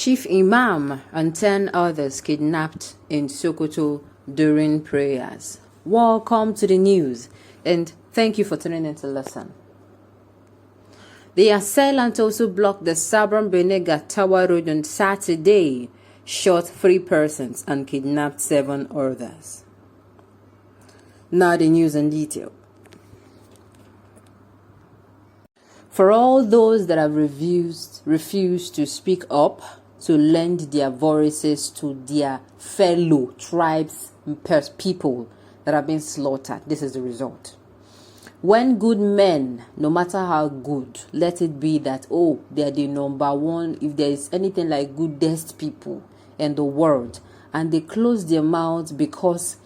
Chief Imam and 10 others kidnapped in Sokoto during prayers. Welcome to the news, and thank you for tuning in to listen. The assailant also blocked the Sabran Benega Tower Road on Saturday, shot 3 persons and kidnapped 7 others. Now the news in detail. For all those that have refused to speak up, to lend their voices to their fellow tribes and people that have been slaughtered, this is the result. When good men, no matter how good, let it be that, oh, they are the number one, if there is anything like goodest people in the world, and they close their mouths because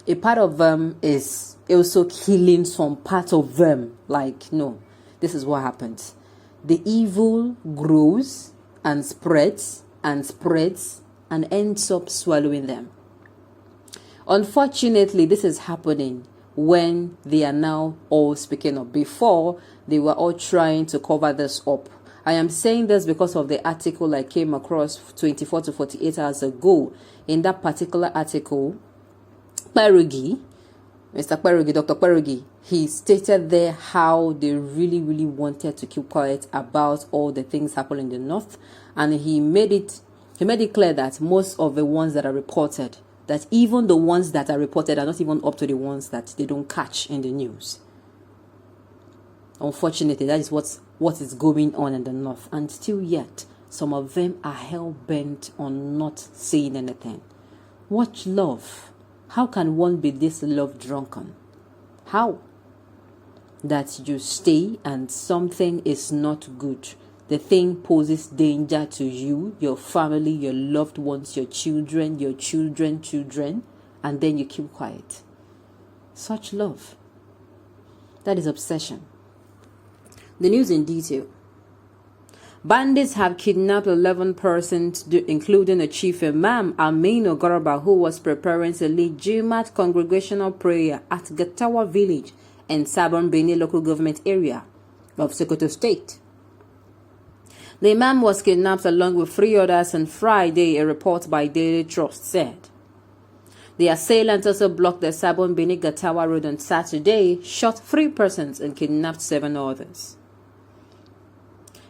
a part of them is also killing some part of them. Like, no, this is what happens. The evil grows and spreads and spreads and ends up swallowing them. Unfortunately, this is happening when they are now all speaking up. Before, they were all trying to cover this up. I am saying this because of the article I came across 24 to 48 hours ago. In that particular article, Pierogi, Dr. Pierogi, he stated there how they really wanted to keep quiet about all the things happening in the north, and he made it clear that most of the ones that are reported, that even the ones that are reported are not even up to the ones that they don't catch in the news. Unfortunately, that is what is going on in the north, and still yet some of them are hell-bent on not saying anything. What love? How can one be this love drunken? How? That you stay and something is not good. The thing poses danger to you, your family, your loved ones, your children, and then you keep quiet. Such love. That is obsession. The news in detail. Bandits have kidnapped 11 persons, including a chief imam, Aminu Garba, who was preparing to lead Jumat congregational prayer at Gatawa village in Sabon Beni local government area of Sokoto state. The imam was kidnapped along with 3 others on Friday, a report by Daily Trust said. The assailant also blocked the Sabon Beni Gatawa road on Saturday, shot 3 persons and kidnapped 7 others.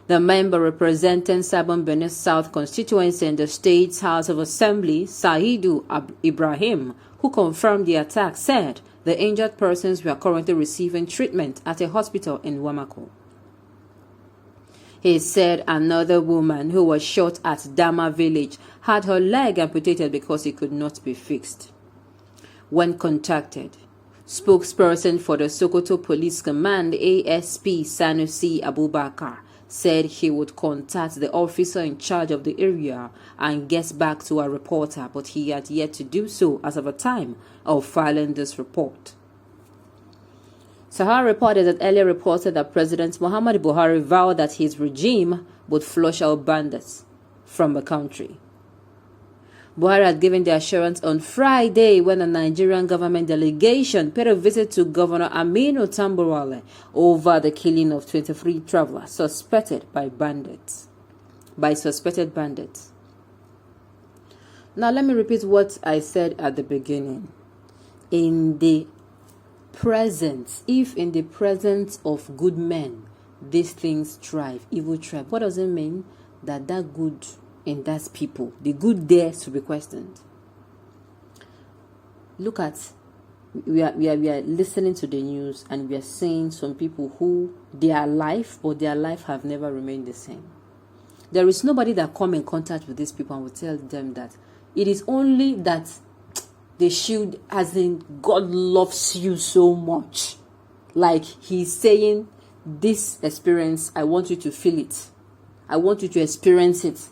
The member representing Sabon Beni South constituency in the state's House of Assembly, Sahidu Ibrahim, who confirmed the attack, said the injured persons were currently receiving treatment at a hospital in Wamako. He said another woman who was shot at Dama village had her leg amputated because it could not be fixed. When contacted, spokesperson for the Sokoto Police Command, ASP Sanusi Abubakar, said he would contact the officer in charge of the area and get back to a reporter, but he had yet to do so as of the time of filing this report. Sahara reported that earlier reported that President Muhammad Buhari vowed that his regime would flush out bandits from the country. Buhari had given the assurance on Friday when a Nigerian government delegation paid a visit to Governor Aminu Tambuwal over the killing of 23 travelers suspected suspected bandits. Now let me repeat what I said at the beginning. In the presence, if in the presence of good men, these things thrive, evil thrive. What does it mean? That good in that people, the good there to be questioned. Look at, we are listening to the news and we are seeing some people who their life have never remained the same. There is nobody that come in contact with these people and will tell them that it is only that they should, as in God loves you so much. Like he's saying, this experience, I want you to feel it. I want you to experience it.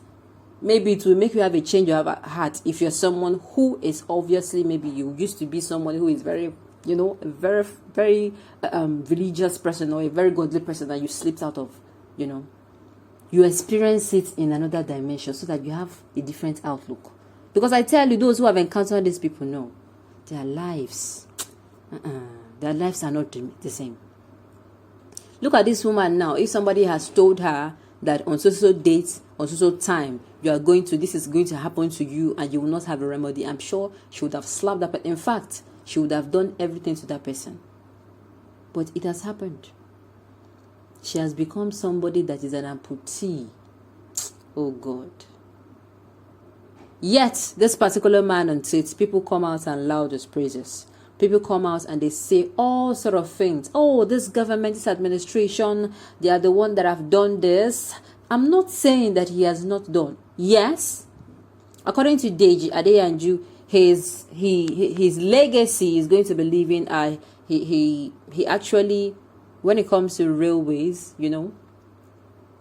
Maybe it will make you have a change of heart if you're someone who is obviously, maybe you used to be someone who is very, a very religious person or a very godly person that you slipped out of, you experience it in another dimension so that you have a different outlook. Because I tell you, those who have encountered these people know their lives are not the same. Look at this woman now. If somebody has told her that on social dates on so time, this is going to happen to you, and you will not have a remedy. I'm sure she would have slapped that person. In fact, she would have done everything to that person. But it has happened. She has become somebody that is an amputee. Oh God. Yet, this particular man on it, people come out and laud his praises. People come out and they say all sort of things. Oh, this government, this administration, they are the one that have done this. I'm not saying that he has not done. Yes, according to Deji Adeyanju, his legacy is going to be living. He actually, when it comes to railways,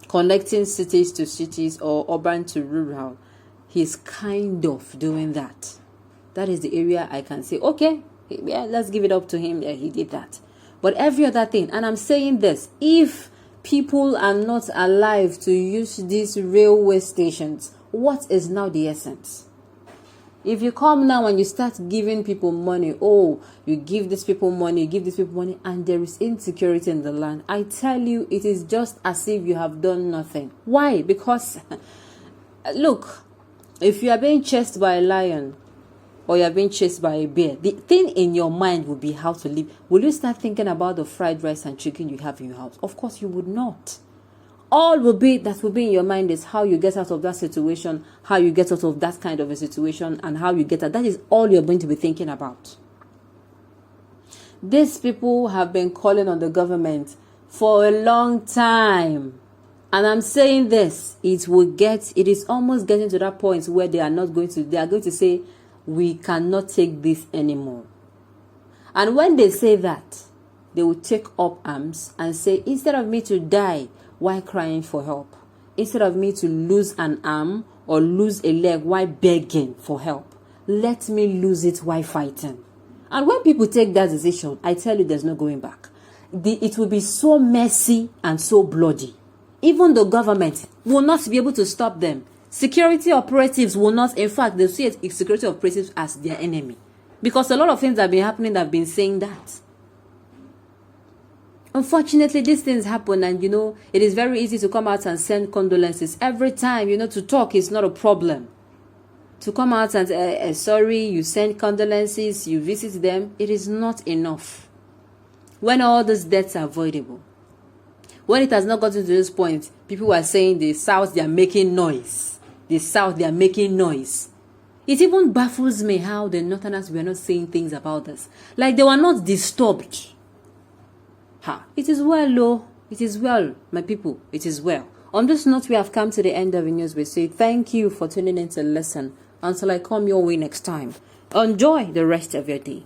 connecting cities to cities or urban to rural, he's kind of doing that. That is the area I can say, okay, yeah, let's give it up to him. Yeah, he did that. But every other thing, and I'm saying this, if people are not alive to use these railway stations, what is now the essence? If you come now and you start giving people money, you give these people money, and there is insecurity in the land, I tell you, it is just as if you have done nothing. Why? Because, look, if you are being chased by a lion, or you are being chased by a bear, the thing in your mind will be how to live. Will you start thinking about the fried rice and chicken you have in your house? Of course you would not. All will be in your mind is how you get out of that situation, how you get out of that kind of a situation, and how you get out. That is all you're going to be thinking about. These people have been calling on the government for a long time. And I'm saying this, it is almost getting to that point where they are going to say, we cannot take this anymore. And when they say that, they will take up arms and say, instead of me to die while crying for help, instead of me to lose an arm or lose a leg while begging for help, let me lose it while fighting. And when people take that decision, I tell you, there's no going back. It will be so messy and so bloody. Even the government will not be able to stop them. Security operatives will not, in fact, they see security operatives as their enemy. Because a lot of things have been happening that have been saying that. Unfortunately, these things happen, and it is very easy to come out and send condolences. Every time, to talk is not a problem. To come out and sorry, you send condolences, you visit them, it is not enough. When all these deaths are avoidable. When it has not gotten to this point, people are saying the South, they are making noise. The South, they are making noise. It even baffles me how the Northerners were not saying things about this. Like they were not disturbed. It is well, though. It is well, my people. It is well. On this note, we have come to the end of the news. We say thank you for tuning in to listen. Until I come your way next time. Enjoy the rest of your day.